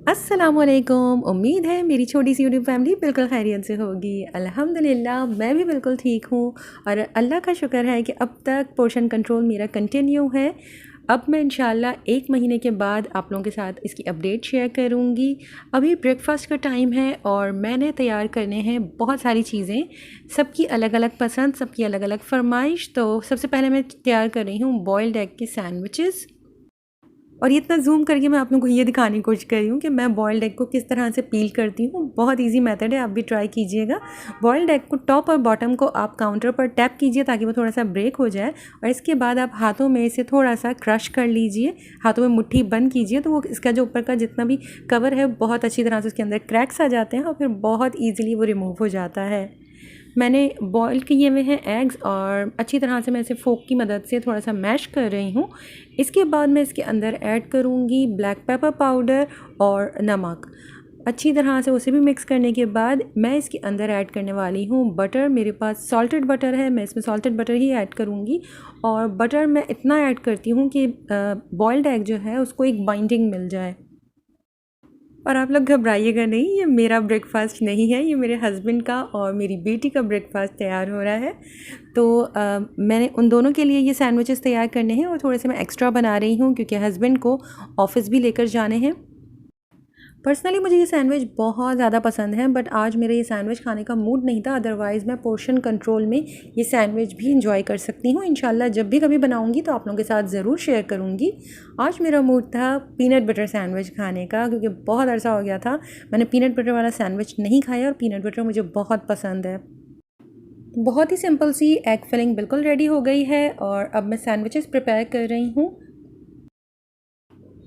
अस्सलामुअलैकुम। उम्मीद है मेरी छोटी सी यूट्यूब फैमिली बिल्कुल खैरियत से होगी। अल्हम्दुलिल्लाह मैं भी बिल्कुल ठीक हूँ और अल्लाह का शुक्र है कि अब तक पोर्शन कंट्रोल मेरा कंटिन्यू है। अब मैं इंशाल्लाह 1 महीने के बाद आप लोगों के साथ इसकी अपडेट शेयर करूँगी। अभी ब्रेकफास्ट का टाइम है और मैंने तैयार करने हैं बहुत सारी चीज़ें, सबकी अलग अलग पसंद, सबकी अलग अलग फरमाइश। तो सबसे पहले मैं तैयार कर रही हूँ बॉयल्ड एग के सैंडविचेस। और ये इतना ज़ूम करके मैं आप लोगों को ये दिखाने की कोशिश कर रही हूँ कि मैं बॉयल्ड एग को किस तरह से पील करती हूँ। बहुत इजी मेथड है, आप भी ट्राई कीजिएगा। बॉयल्ड एग को टॉप और बॉटम को आप काउंटर पर टैप कीजिए ताकि वो थोड़ा सा ब्रेक हो जाए, और इसके बाद आप हाथों में इसे थोड़ा सा क्रश कर लीजिए। हाथों में मुट्ठी बंद कीजिए तो वो इसका जो ऊपर का जितना भी कवर है बहुत अच्छी तरह से उसके अंदर क्रैक्स आ जाते हैं और फिर बहुत ईजिली वो रिमूव हो जाता है। मैंने बॉयल किए हुए हैं एग्स और अच्छी तरह से मैं इसे फोक की मदद से थोड़ा सा मैश कर रही हूँ। इसके बाद मैं इसके अंदर ऐड करूँगी ब्लैक पेपर पाउडर और नमक। अच्छी तरह से उसे भी मिक्स करने के बाद मैं इसके अंदर ऐड करने वाली हूँ बटर। मेरे पास सॉल्टेड बटर है, मैं इसमें सॉल्टेड बटर ही ऐड करूँगी। और बटर मैं इतना ऐड करती हूँ कि बॉयल्ड एग जो है उसको एक बाइंडिंग मिल जाए। और आप लोग घबराइएगा नहीं, ये मेरा ब्रेकफास्ट नहीं है, ये मेरे हस्बैंड का और मेरी बेटी का ब्रेकफास्ट तैयार हो रहा है। तो मैंने उन दोनों के लिए ये सैंडविचेस तैयार करने हैं और थोड़े से मैं एक्स्ट्रा बना रही हूँ क्योंकि हस्बैंड को ऑफ़िस भी लेकर जाने हैं। पर्सनली मुझे ये सैंडविच बहुत ज़्यादा पसंद है, बट आज मेरा ये सैंडविच खाने का मूड नहीं था। अदरवाइज़ मैं पोर्शन कंट्रोल में ये सैंडविच भी इंजॉय कर सकती हूँ। इंशाल्लाह जब भी कभी बनाऊँगी तो आप लोगों के साथ ज़रूर शेयर करूँगी। आज मेरा मूड था पीनट बटर सैंडविच खाने का क्योंकि बहुत अरसा हो गया था मैंने पीनट बटर वाला सैंडविच नहीं खाया और पीनट बटर मुझे बहुत पसंद है। बहुत ही सिंपल सी एग फिलिंग बिल्कुल रेडी हो गई है और अब मैं सैंडविचेस प्रिपेयर कर रही हूँ।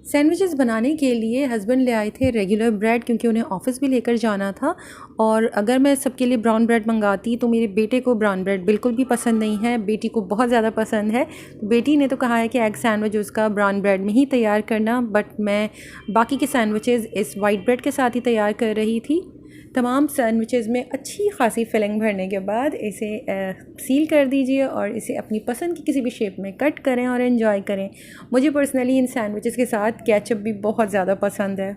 सैंडविचेस बनाने के लिए हस्बैंड ले आए थे रेगुलर ब्रेड क्योंकि उन्हें ऑफ़िस भी लेकर जाना था। और अगर मैं सबके लिए ब्राउन ब्रेड मंगाती तो मेरे बेटे को ब्राउन ब्रेड बिल्कुल भी पसंद नहीं है, बेटी को बहुत ज़्यादा पसंद है। तो बेटी ने तो कहा है कि एग सैंडविच उसका ब्राउन ब्रेड में ही तैयार करना, बट मैं बाकी के सैंडविचेस इस वाइट ब्रेड के साथ ही तैयार कर रही थी। तमाम सैंडविचेस में अच्छी खासी फिलिंग भरने के बाद इसे सील कर दीजिए और इसे अपनी पसंद की किसी भी शेप में कट करें और एंजॉय करें। मुझे पर्सनली इन सैंडविचेस के साथ केचप भी बहुत ज़्यादा पसंद है।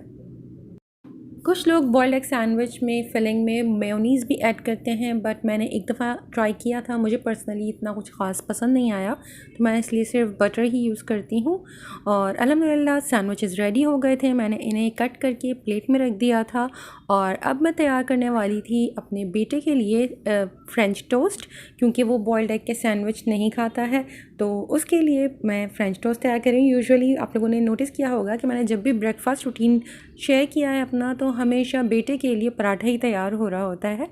कुछ लोग बॉइल्ड एग सैंडविच में फिलिंग में मेयोनीज़ भी ऐड करते हैं, बट मैंने एक दफ़ा ट्राई किया था, मुझे पर्सनली इतना कुछ ख़ास पसंद नहीं आया, तो मैं इसलिए सिर्फ बटर ही यूज़ करती हूँ। और अल्हम्दुलिल्लाह सैंडविचेस रेडी हो गए थे, मैंने इन्हें कट करके प्लेट में रख दिया था। और अब मैं तैयार करने वाली थी अपने बेटे के लिए फ्रेंच टोस्ट, क्योंकि वो बॉइल्ड एग के सैंडविच नहीं खाता है, तो उसके लिए मैं फ्रेंच टोस्ट तैयार कर रही हूँ। यूजुअली आप लोगों ने नोटिस किया होगा कि मैंने जब भी ब्रेकफास्ट रूटीन शेयर किया है अपना, तो हमेशा बेटे के लिए पराठा ही तैयार हो रहा होता है।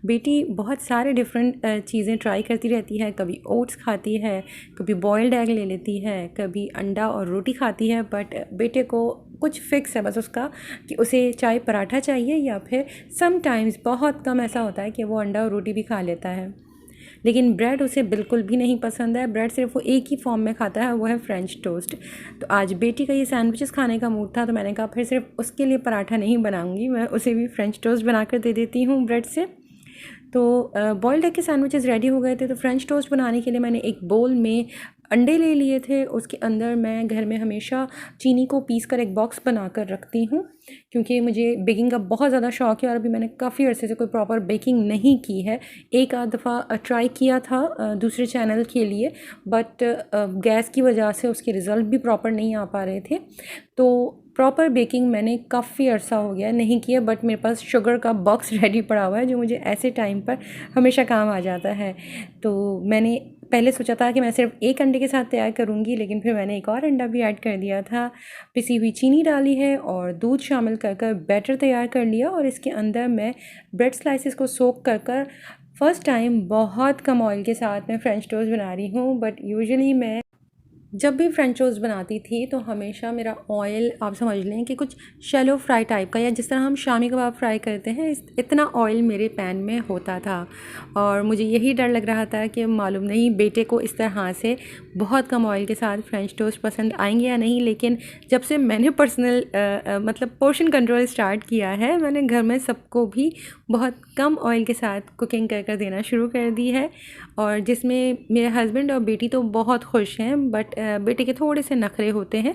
बेटी बहुत सारे डिफरेंट चीज़ें ट्राई करती रहती है, कभी ओट्स खाती है, कभी बॉइल्ड एग ले लेती है, कभी अंडा और रोटी खाती है, बट बेटे को कुछ फिक्स है बस उसका कि उसे चाहे पराठा चाहिए या फिर समटाइम्स बहुत कम ऐसा होता है कि वो अंडा और रोटी भी खा लेता है। लेकिन ब्रेड उसे बिल्कुल भी नहीं पसंद है, ब्रेड सिर्फ वो एक ही फॉर्म में खाता है, वो है फ्रेंच टोस्ट। तो आज बेटी का ये सैंडविचेस खाने का मूड था, तो मैंने कहा फिर सिर्फ उसके लिए पराठा नहीं बनाऊंगी, मैं उसे भी फ्रेंच टोस्ट बना कर दे देती हूँ ब्रेड से। तो बॉइल्ड एग के सैंडविचेस रेडी हो गए थे, तो फ्रेंच टोस्ट बनाने के लिए मैंने एक बोल में अंडे ले लिए थे। उसके अंदर मैं घर में हमेशा चीनी को पीस कर एक बॉक्स बना कर रखती हूँ क्योंकि मुझे बेकिंग का बहुत ज़्यादा शौक़ है और अभी मैंने काफ़ी अरसे से कोई प्रॉपर बेकिंग नहीं की है। एक आध दफ़ा ट्राई किया था दूसरे चैनल के लिए, बट गैस की वजह से उसके रिज़ल्ट भी प्रॉपर नहीं आ पा रहे थे। तो प्रॉपर बेकिंग मैंने काफ़ी अरसा हो गया नहीं किया, बट मेरे पास शुगर का बॉक्स रेडी पड़ा हुआ है जो मुझे ऐसे टाइम पर हमेशा काम आ जाता है। तो मैंने पहले सोचा था कि मैं सिर्फ एक अंडे के साथ तैयार करूँगी, लेकिन फिर मैंने एक और अंडा भी ऐड कर दिया था, पिसी हुई चीनी डाली है और दूध शामिल कर कर बैटर तैयार कर लिया। और इसके अंदर मैं ब्रेड स्लाइसेस को सोक कर कर फ़र्स्ट टाइम बहुत कम ऑयल के साथ मैं फ्रेंच टोस्ट बना रही हूँ। बट यूजुअली मैं जब भी फ्रेंच टोस्ट बनाती थी तो हमेशा मेरा ऑयल आप समझ लें कि कुछ शैलो फ्राई टाइप का, या जिस तरह हम शामी कबाब फ्राई करते हैं, इतना ऑयल मेरे पैन में होता था। और मुझे यही डर लग रहा था कि मालूम नहीं बेटे को इस तरह से बहुत कम ऑयल के साथ फ्रेंच टोस्ट पसंद आएंगे या नहीं। लेकिन जब से मैंने पर्सनल मतलब पोर्शन कंट्रोल स्टार्ट किया है, मैंने घर में सबको भी बहुत कम ऑयल के साथ कुकिंग कर कर देना शुरू कर दी है, और जिसमें मेरे हस्बैंड और बेटी तो बहुत खुश हैं, बट बेटे के थोड़े से नखरे होते हैं।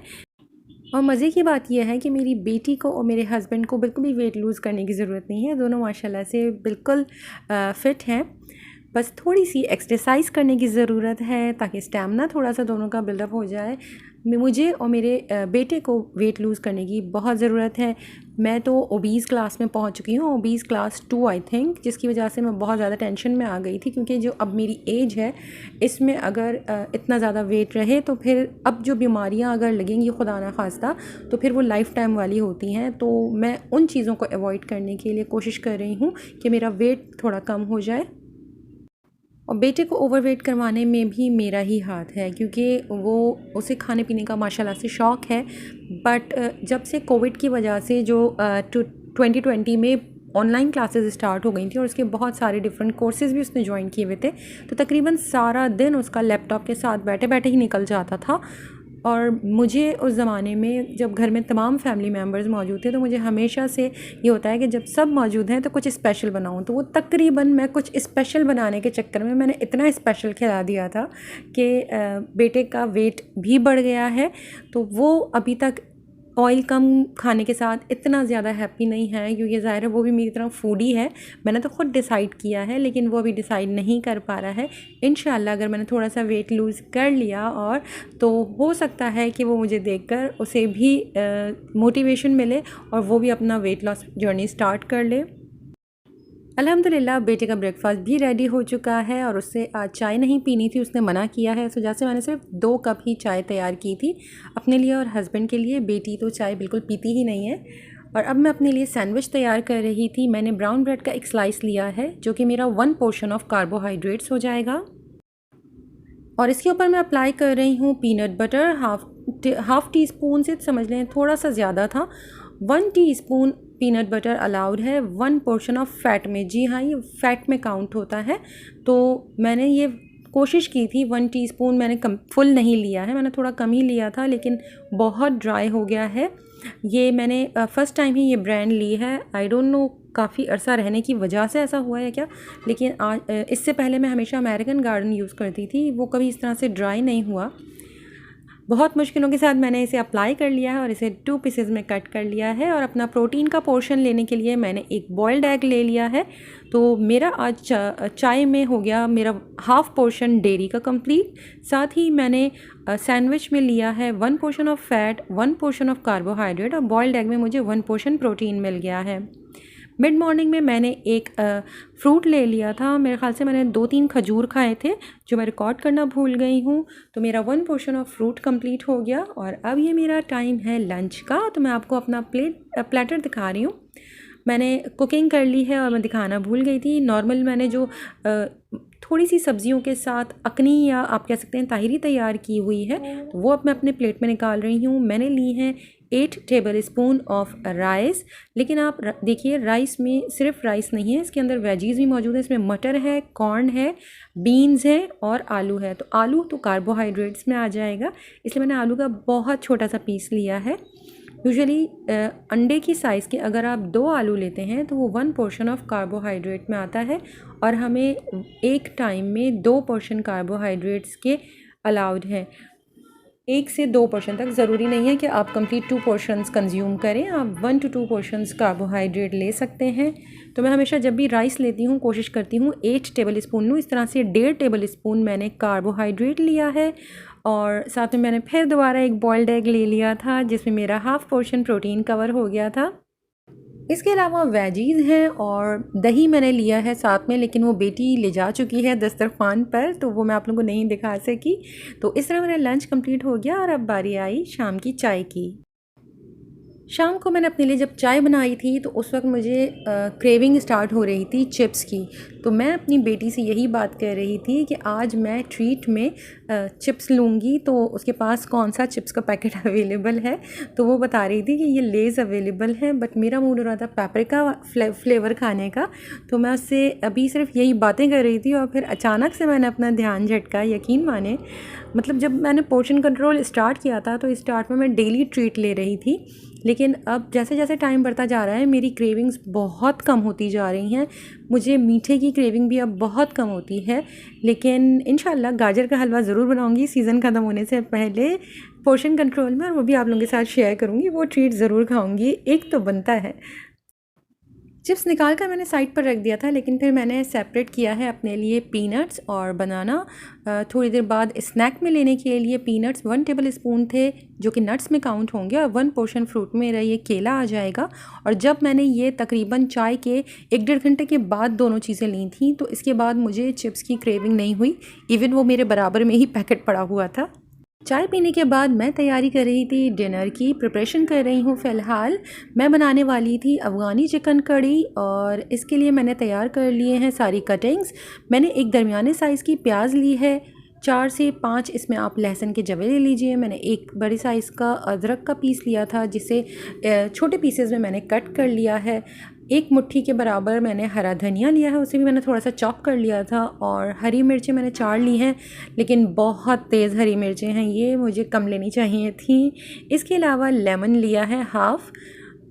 और मज़े की बात यह है कि मेरी बेटी को और मेरे हस्बैंड को बिल्कुल भी वेट लूज़ करने की ज़रूरत नहीं है। दोनों माशाल्लाह से बिल्कुल फ़िट हैं। बस थोड़ी सी एक्सरसाइज करने की ज़रूरत है ताकि स्टैमिना थोड़ा सा दोनों का बिल्डअप हो जाए। मुझे और मेरे बेटे को वेट लूज़ करने की बहुत ज़रूरत है। मैं तो ओबीज़ क्लास में पहुंच चुकी हूँ, ओबीज़ क्लास 2 आई थिंक, जिसकी वजह से मैं बहुत ज़्यादा टेंशन में आ गई थी क्योंकि जो अब मेरी एज है इसमें अगर इतना ज़्यादा वेट रहे तो फिर अब जो बीमारियाँ अगर लगेंगी खुदा ना खास्ता तो फिर वो लाइफ टाइम वाली होती हैं। तो मैं उन चीज़ों को अवॉइड करने के लिए कोशिश कर रही हूँ कि मेरा वेट थोड़ा कम हो जाए। और बेटे को ओवरवेट करवाने में भी मेरा ही हाथ है क्योंकि वो उसे खाने पीने का माशाल्लाह से शौक़ है। बट जब से कोविड की वजह से जो 2020 में ऑनलाइन क्लासेस स्टार्ट हो गई थी और उसके बहुत सारे डिफरेंट कोर्सेज़ भी उसने ज्वाइन किए हुए थे, तो तकरीबन सारा दिन उसका लैपटॉप के साथ बैठे बैठे ही निकल जाता था। और मुझे उस ज़माने में जब घर में तमाम फैमिली मेम्बर्स मौजूद थे तो मुझे हमेशा से ये होता है कि जब सब मौजूद हैं तो कुछ स्पेशल बनाऊं। तो वो तकरीबन मैं कुछ स्पेशल बनाने के चक्कर में मैंने इतना स्पेशल खिला दिया था कि बेटे का वेट भी बढ़ गया है। तो वो अभी तक ऑयल कम खाने के साथ इतना ज़्यादा हैप्पी नहीं है क्योंकि ज़ाहिर है वो भी मेरी तरह फूडी है। मैंने तो ख़ुद डिसाइड किया है लेकिन वो अभी डिसाइड नहीं कर पा रहा है। इंशाल्लाह अगर मैंने थोड़ा सा वेट लूज़ कर लिया और तो हो सकता है कि वो मुझे देखकर उसे भी मोटिवेशन मिले और वो भी अपना वेट लॉस जर्नी स्टार्ट कर ले। अल्हम्दुलिल्लाह बेटे का ब्रेकफास्ट भी रेडी हो चुका है और उससे आज चाय नहीं पीनी थी, उसने मना किया है। इस वजह से मैंने सिर्फ 2 कप ही चाय तैयार की थी अपने लिए और हस्बैंड के लिए। बेटी तो चाय बिल्कुल पीती ही नहीं है। और अब मैं अपने लिए सैंडविच तैयार कर रही थी। मैंने ब्राउन ब्रेड का एक स्लाइस लिया है जो कि मेरा 1 पोर्शन ऑफ कार्बोहाइड्रेट्स हो जाएगा। और इसके ऊपर मैं अप्लाई कर रही हूँ peanut butter. Half tea spoon से समझ लें थोड़ा सा ज़्यादा था। 1 टीस्पून पीनट बटर अलाउड है 1 पोर्शन ऑफ फ़ैट में। जी हाँ, ये फ़ैट में काउंट होता है। तो मैंने ये कोशिश की थी 1 टीस्पून, मैंने कम फुल नहीं लिया है, मैंने थोड़ा कम ही लिया था लेकिन बहुत ड्राई हो गया है। ये मैंने फ़र्स्ट टाइम ही ये ब्रांड ली है। आई डोंट नो काफ़ी अरसा रहने की वजह से ऐसा हुआ है क्या, लेकिन आज इससे पहले मैं हमेशा अमेरिकन गार्डन यूज़ करती थी, वो कभी इस तरह से ड्राई नहीं हुआ। बहुत मुश्किलों के साथ मैंने इसे अप्लाई कर लिया है और इसे 2 पीसेस में कट कर लिया है। और अपना प्रोटीन का पोर्शन लेने के लिए मैंने एक बॉइल्ड एग ले लिया है। तो मेरा आज चाय में हो गया मेरा हाफ़ पोर्शन डेयरी का कंप्लीट। साथ ही मैंने सैंडविच में लिया है 1 portion of fat, 1 portion of carbohydrate और बॉइल्ड एग में मुझे 1 पोर्शन प्रोटीन मिल गया है। मिड मॉर्निंग में मैंने एक फ्रूट ले लिया था। मेरे ख़्याल से मैंने 2-3 खजूर खाए थे जो मैं रिकॉर्ड करना भूल गई हूँ। तो मेरा 1 पोर्शन ऑफ फ्रूट कंप्लीट हो गया और अब ये मेरा टाइम है लंच का। तो मैं आपको अपना प्लेटर दिखा रही हूँ। मैंने कुकिंग कर ली है और मैं दिखाना भूल गई थी। नॉर्मल मैंने जो थोड़ी सी सब्जियों के साथ अकनी या आप कह सकते हैं ताहिरी तैयार की हुई है, तो वो अब मैं अपने प्लेट में निकाल रही हूँ। मैंने ली हैं 8 टेबल स्पून ऑफ राइस। लेकिन आप देखिए राइस में सिर्फ राइस नहीं है, इसके अंदर वेजीज़ भी मौजूद है। इसमें मटर है, कॉर्न है, बीन्स है और आलू है। तो आलू तो कार्बोहाइड्रेट्स में आ जाएगा, इसलिए मैंने आलू का बहुत छोटा सा पीस लिया है। यूजुअली अंडे की साइज़ के अगर आप 2 आलू लेते हैं तो वो 1 पोर्शन ऑफ कार्बोहाइड्रेट में आता है और हमें एक टाइम में 2 पोर्शन कार्बोहाइड्रेट्स के अलाउड है। 1 से 2 पोर्शन तक, ज़रूरी नहीं है कि आप कंप्लीट 2 पोर्शंस कंज्यूम करें, आप 1 to 2 पोर्शंस कार्बोहाइड्रेट ले सकते हैं। तो मैं हमेशा जब भी राइस लेती हूँ कोशिश करती हूँ 8 टेबल स्पून लूँ। इस तरह से 1.5 टेबल स्पून मैंने कार्बोहाइड्रेट लिया है और साथ में मैंने फिर दोबारा एक बॉइल्ड एग ले लिया था जिसमें मेरा हाफ़ पोर्शन प्रोटीन कवर हो गया था। इसके अलावा वेजीज़ हैं और दही मैंने लिया है साथ में, लेकिन वो बेटी ले जा चुकी है दस्तरखान पर, तो वो मैं आप लोगों को नहीं दिखा सकी। तो इस तरह मेरा लंच कंप्लीट हो गया और अब बारी आई शाम की चाय की। शाम को मैंने अपने लिए जब चाय बनाई थी तो उस वक्त मुझे क्रेविंग स्टार्ट हो रही थी चिप्स की। तो मैं अपनी बेटी से यही बात कर रही थी कि आज मैं ट्रीट में चिप्स लूँगी, तो उसके पास कौन सा चिप्स का पैकेट अवेलेबल है। तो वो बता रही थी कि ये लेज़ अवेलेबल है, बट मेरा मूड हो रहा था पेपरिका फ्लेवर खाने का। तो मैं उससे अभी सिर्फ यही बातें कर रही थी और फिर अचानक से मैंने अपना ध्यान झटका। यकीन माने, मतलब जब मैंने पोर्शन कंट्रोल स्टार्ट किया था तो स्टार्ट में मैं डेली ट्रीट ले रही थी, लेकिन अब जैसे जैसे टाइम बढ़ता जा रहा है मेरी क्रेविंग्स बहुत कम होती जा रही हैं। मुझे मीठे की क्रेविंग भी अब बहुत कम होती है, लेकिन इंशाल्लाह गाजर का हलवा ज़रूर बनाऊंगी सीज़न ख़त्म होने से पहले पोर्शन कंट्रोल में, और वो भी आप लोगों के साथ शेयर करूंगी। वो ट्रीट ज़रूर खाऊंगी, एक तो बनता है। चिप्स निकाल कर मैंने साइड पर रख दिया था, लेकिन फिर मैंने सेपरेट किया है अपने लिए पीनट्स और बनाना। थोड़ी देर बाद स्नैक में लेने के लिए पीनट्स 1 टेबल स्पून थे, जो कि नट्स में काउंट होंगे, और 1 पोर्शन फ्रूट में मेरा ये केला आ जाएगा। और जब मैंने ये तकरीबन चाय के 1-1.5 घंटे के बाद दोनों चीज़ें ली थी, तो इसके बाद मुझे चिप्स की क्रेविंग नहीं हुई। इवन वो मेरे बराबर में ही पैकेट पड़ा हुआ था। चाय पीने के बाद मैं तैयारी कर रही थी डिनर की, प्रिपरेशन कर रही हूँ। फ़िलहाल मैं बनाने वाली थी अफ़गानी चिकन कड़ी, और इसके लिए मैंने तैयार कर लिए हैं सारी कटिंग्स। मैंने एक दरमियाने साइज़ की प्याज ली है, 4 से 5 इसमें आप लहसुन के जवे ले लीजिए। मैंने एक बड़ी साइज़ का अदरक का पीस लिया था, जिसे छोटे पीसेस में मैंने कट कर लिया है। एक मुट्ठी के बराबर मैंने हरा धनिया लिया है, उसे भी मैंने थोड़ा सा चॉप कर लिया था। और हरी मिर्चें मैंने 4 ली हैं, लेकिन बहुत तेज़ हरी मिर्चें हैं, ये मुझे कम लेनी चाहिए थी। इसके अलावा लेमन लिया है हाफ़,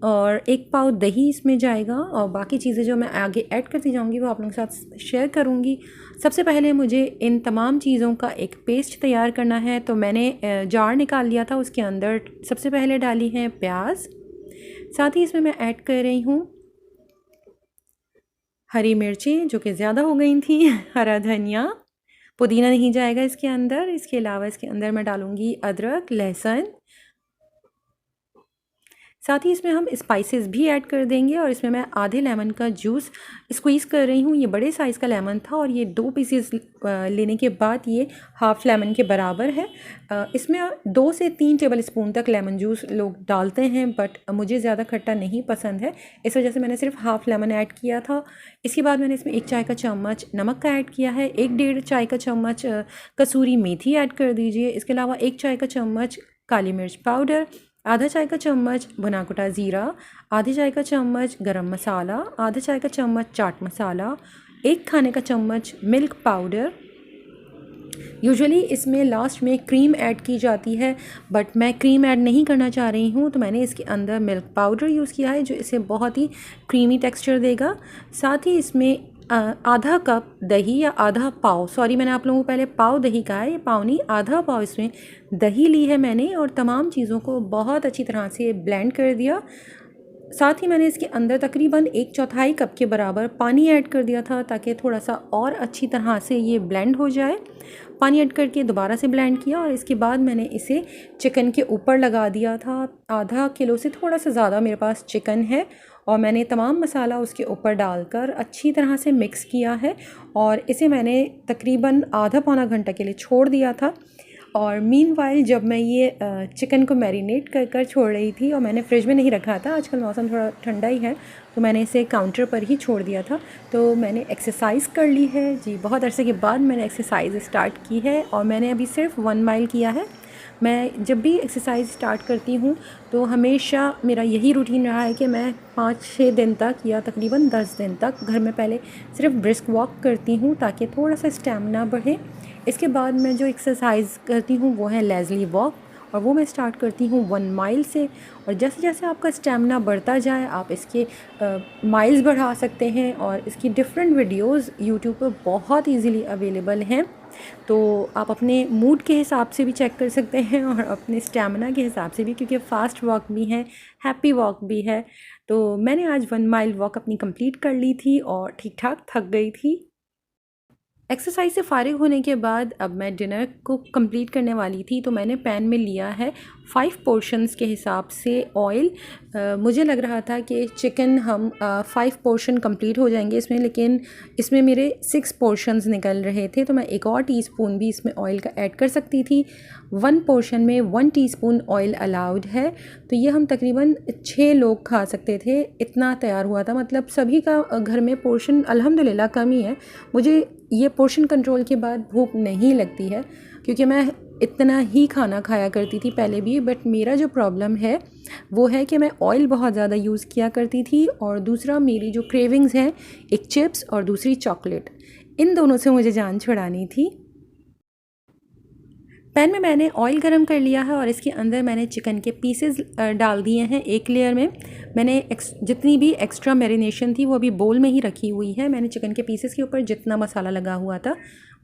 और 1 पाव दही इसमें जाएगा। और बाकी चीज़ें जो मैं आगे ऐड करती जाऊंगी वो आप लोगों के साथ शेयर करूंगी। सबसे पहले मुझे इन तमाम चीज़ों का एक पेस्ट तैयार करना है, तो मैंने जार निकाल लिया था। उसके अंदर सबसे पहले डाली है प्याज, साथ ही इसमें मैं ऐड कर रही हूँ हरी मिर्चें जो कि ज़्यादा हो गई थी, हरा धनिया, पुदीना नहीं जाएगा इसके अंदर। इसके अलावा इसके अंदर मैं डालूँगी अदरक, लहसुन, साथ ही इसमें हम स्पाइसेस भी ऐड कर देंगे। और इसमें मैं आधे लेमन का जूस स्क्वीज़ कर रही हूँ। ये बड़े साइज़ का लेमन था, और ये 2 पीसेस लेने के बाद ये हाफ़ लेमन के बराबर है। इसमें 2 से 3 टेबल स्पून तक लेमन जूस लोग डालते हैं, बट मुझे ज़्यादा खट्टा नहीं पसंद है, इस वजह से मैंने सिर्फ हाफ़ लेमन ऐड किया था। इसके बाद मैंने इसमें 1 चाय का चम्मच नमक का ऐड किया है, 1-1.5 चाय का चम्मच कसूरी मेथी ऐड कर दीजिए। इसके अलावा 1 चाय का चम्मच काली मिर्च पाउडर, आधा चाय का चम्मच भुना कुटा ज़ीरा, आधी चाय का चम्मच गरम मसाला, आधा चाय का चम्मच चाट मसाला, 1 खाने का चम्मच मिल्क पाउडर। यूजुअली इसमें लास्ट में क्रीम ऐड की जाती है, बट मैं क्रीम ऐड नहीं करना चाह रही हूँ, तो मैंने इसके अंदर मिल्क पाउडर यूज़ किया है, जो इसे बहुत ही क्रीमी टेक्सचर देगा। साथ ही इसमें आधा कप दही या आधा पाव, सॉरी मैंने आप लोगों को पहले पाव दही कहा है, ये पाव नहीं, आधा पाव इसमें दही ली है मैंने, और तमाम चीज़ों को बहुत अच्छी तरह से ब्लेंड कर दिया। साथ ही मैंने इसके अंदर तकरीबन 1/4 कप के बराबर पानी ऐड कर दिया था, ताकि थोड़ा सा और अच्छी तरह से ये ब्लेंड हो जाए। पानी ऐड करके दोबारा से ब्लेंड किया, और इसके बाद मैंने इसे चिकन के ऊपर लगा दिया था। आधा किलो से थोड़ा सा ज़्यादा मेरे पास चिकन है, और मैंने तमाम मसाला उसके ऊपर डालकर अच्छी तरह से मिक्स किया है, और इसे मैंने तकरीबन आधा पौना घंटा के लिए छोड़ दिया था। और मीनवाइल जब मैं ये चिकन को मैरिनेट कर कर छोड़ रही थी, और मैंने फ्रिज में नहीं रखा था, आजकल मौसम थोड़ा ठंडा ही है, तो मैंने इसे काउंटर पर ही छोड़ दिया था। तो मैंने एक्सरसाइज कर ली है जी, बहुत अरसे के बाद मैंने एक्सरसाइज स्टार्ट की है, और मैंने अभी सिर्फ 1 माइल किया है। मैं जब भी एक्सरसाइज स्टार्ट करती हूँ तो हमेशा मेरा यही रूटीन रहा है कि मैं 5-6 दिन तक या तकरीबन 10 दिन तक घर में पहले सिर्फ ब्रिस्क वॉक करती हूँ, ताकि थोड़ा सा स्टैमिना बढ़े। इसके बाद मैं जो एक्सरसाइज करती हूँ वो है लेज़ली वॉक, और वो मैं स्टार्ट करती हूँ 1 माइल से। और जैसे जैसे आपका स्टैमिना बढ़ता जाए आप इसके माइल्स बढ़ा सकते हैं, और इसकी डिफरेंट वीडियोस यूट्यूब पर बहुत इजीली अवेलेबल हैं, तो आप अपने मूड के हिसाब से भी चेक कर सकते हैं, और अपने स्टैमिना के हिसाब से भी, क्योंकि फ़ास्ट वॉक भी है, हैप्पी वॉक भी है। तो मैंने आज 1 माइल वॉक अपनी कंप्लीट कर ली थी, और ठीक ठाक थक गई थी। एक्सरसाइज से फ़ारिग होने के बाद अब मैं डिनर को कंप्लीट करने वाली थी, तो मैंने पैन में लिया है 5 पोर्शंस के हिसाब से ऑयल। मुझे लग रहा था कि चिकन हम 5 पोर्शन कंप्लीट हो जाएंगे इसमें, लेकिन इसमें मेरे 6 पोर्शंस निकल रहे थे, तो मैं 1 और टीस्पून भी इसमें ऑयल का ऐड कर सकती थी। 1 पोर्शन में 1 टीस्पून ऑयल अलाउड है, तो ये हम तकरीबन 6 लोग खा सकते थे, इतना तैयार हुआ था। मतलब सभी का घर में पोर्शन अल्हम्दुलिल्लाह कम ही है। मुझे ये पोर्शन कंट्रोल के बाद भूख नहीं लगती है, क्योंकि मैं इतना ही खाना खाया करती थी पहले भी, बट मेरा जो प्रॉब्लम है वो है कि मैं ऑयल बहुत ज़्यादा यूज़ किया करती थी, और दूसरा मेरी जो क्रेविंग्स हैं, एक चिप्स और दूसरी चॉकलेट, इन दोनों से मुझे जान छुड़ानी थी। पैन में मैंने ऑयल गरम कर लिया है और इसके अंदर मैंने चिकन के पीसेस डाल दिए हैं एक लेयर में। मैंने जितनी भी एक्स्ट्रा मैरिनेशन थी वो अभी बोल में ही रखी हुई है। मैंने चिकन के पीसेस के ऊपर जितना मसाला लगा हुआ था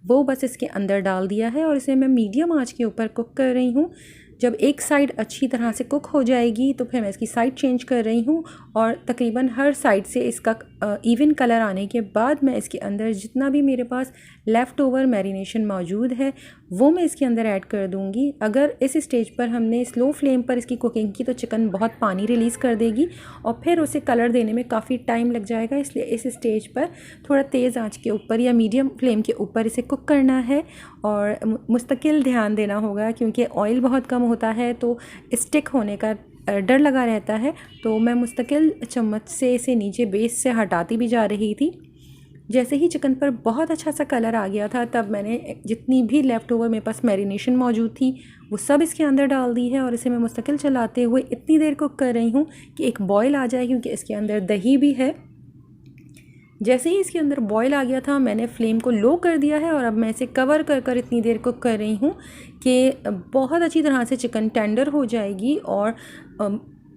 वो बस इसके अंदर डाल दिया है और इसे मैं मीडियम आंच के ऊपर कुक कर रही हूँ। जब एक साइड अच्छी तरह से कुक हो जाएगी तो फिर मैं इसकी साइड चेंज कर रही हूँ और तकरीबन हर साइड से इसका इवन कलर आने के बाद मैं इसके अंदर जितना भी मेरे पास लेफ़्ट ओवर मैरिनेशन मौजूद है वो मैं इसके अंदर ऐड कर दूँगी। अगर इस स्टेज पर हमने स्लो फ्लेम पर इसकी कुकिंग की तो चिकन बहुत पानी रिलीज़ कर देगी और फिर उसे कलर देने में काफ़ी टाइम लग जाएगा। इसलिए इस स्टेज पर थोड़ा तेज़ आंच के ऊपर या मीडियम फ्लेम के ऊपर इसे कुक करना है और मुस्तकिल ध्यान देना होगा क्योंकि ऑयल बहुत कम होता है तो स्टिक होने का डर लगा रहता है। तो मैं मुस्तकिल चम्मच से इसे नीचे बेस से हटाती भी जा रही थी। जैसे ही चिकन पर बहुत अच्छा सा कलर आ गया था तब मैंने जितनी भी लेफ़्ट ओवर मेरे पास मैरिनेशन मौजूद थी वो सब इसके अंदर डाल दी है और इसे मैं मुस्तकिल चलाते हुए इतनी देर कुक कर रही हूँ कि एक बॉयल आ जाए क्योंकि इसके अंदर दही भी है। जैसे ही इसके अंदर बॉयल आ गया था मैंने फ्लेम को लो कर दिया है और अब मैं इसे कवर कर कर इतनी देर कुक कर रही हूँ कि बहुत अच्छी तरह से चिकन टेंडर हो जाएगी और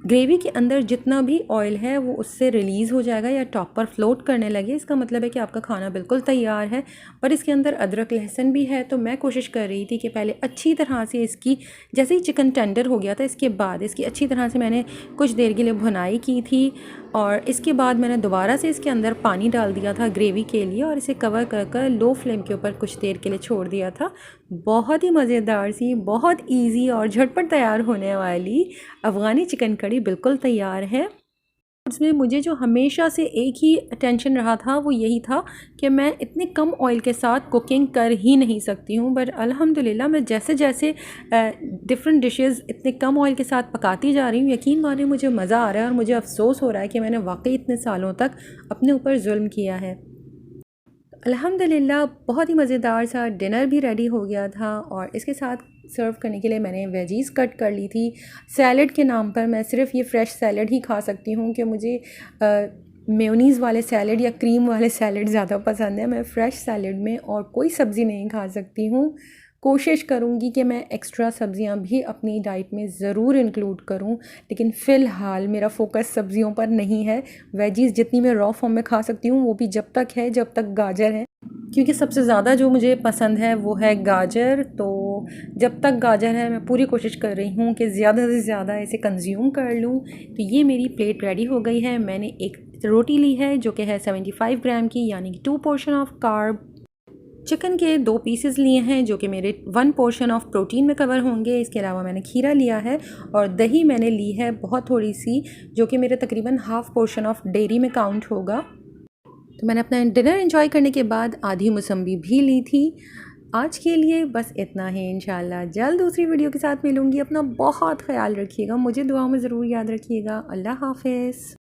ग्रेवी के अंदर जितना भी ऑयल है वो उससे रिलीज़ हो जाएगा या टॉप पर फ्लोट करने लगे। इसका मतलब है कि आपका खाना बिल्कुल तैयार है। पर इसके अंदर अदरक लहसुन भी है तो मैं कोशिश कर रही थी कि पहले अच्छी तरह से इसकी जैसे ही चिकन टेंडर हो गया था इसके बाद इसकी अच्छी तरह से मैंने कुछ देर के लिए भुनाई की थी और इसके बाद मैंने दोबारा से इसके अंदर पानी डाल दिया था ग्रेवी के लिए और इसे कवर कर कर लो फ्लेम के ऊपर कुछ देर के लिए छोड़ दिया था। बहुत ही मज़ेदार सी, बहुत इजी और झटपट तैयार होने वाली अफ़गानी चिकन कड़ी बिल्कुल तैयार है। इसमें मुझे जो हमेशा से एक ही टेंशन रहा था वो यही था कि मैं इतने कम ऑयल के साथ कुकिंग कर ही नहीं सकती हूँ। बट अल्हम्दुलिल्लाह मैं जैसे जैसे डिफरेंट डिशेस इतने कम ऑयल के साथ पकाती जा रही हूँ यकीन मानिए मुझे मज़ा आ रहा है और मुझे अफसोस हो रहा है कि मैंने वाकई इतने सालों तक अपने ऊपर जुल्म किया है। अल्हम्दुलिल्लाह बहुत ही मज़ेदार सा डिनर भी रेडी हो गया था और इसके साथ सर्व करने के लिए मैंने वेजीज़ कट कर ली थी। सैलड के नाम पर मैं सिर्फ़ ये फ़्रेश सैलड ही खा सकती हूँ कि मुझे मेयोनीज़ वाले सैलड या क्रीम वाले सैलड ज़्यादा पसंद है। मैं फ़्रेश सैलड में और कोई सब्ज़ी नहीं खा सकती हूँ। कोशिश करूँगी कि मैं एक्स्ट्रा सब्ज़ियाँ भी अपनी डाइट में ज़रूर इंक्लूड करूँ लेकिन फ़िलहाल मेरा फ़ोकस सब्ज़ियों पर नहीं है। वेजीज़ जितनी मैं रॉ फॉर्म में खा सकती हूँ वो भी जब तक है जब तक गाजर है क्योंकि सबसे ज़्यादा जो मुझे पसंद है वो है गाजर। तो जब तक गाजर है मैं पूरी कोशिश कर रही हूँ कि ज़्यादा से ज़्यादा इसे कंज्यूम कर लूँ। तो ये मेरी प्लेट रेडी हो गई है। मैंने एक रोटी ली है जो कि है 75 ग्राम की यानी कि 2 पोर्शन ऑफ कार्ब। चिकन के 2 पीसेस लिए हैं जो कि मेरे 1 पोर्शन ऑफ प्रोटीन में कवर होंगे। इसके अलावा मैंने खीरा लिया है और दही मैंने ली है बहुत थोड़ी सी जो कि मेरे तकरीबन हाफ़ पोर्शन ऑफ डेयरी में काउंट होगा। तो मैंने अपना डिनर एंजॉय करने के बाद आधी मौसम्बी भी ली थी। आज के लिए बस इतना ही। इंशाल्लाह जल्द दूसरी वीडियो के साथ मिलूँगी। अपना बहुत ख्याल रखिएगा, मुझे दुआ में ज़रूर याद रखिएगा। अल्लाह हाफ़िज़।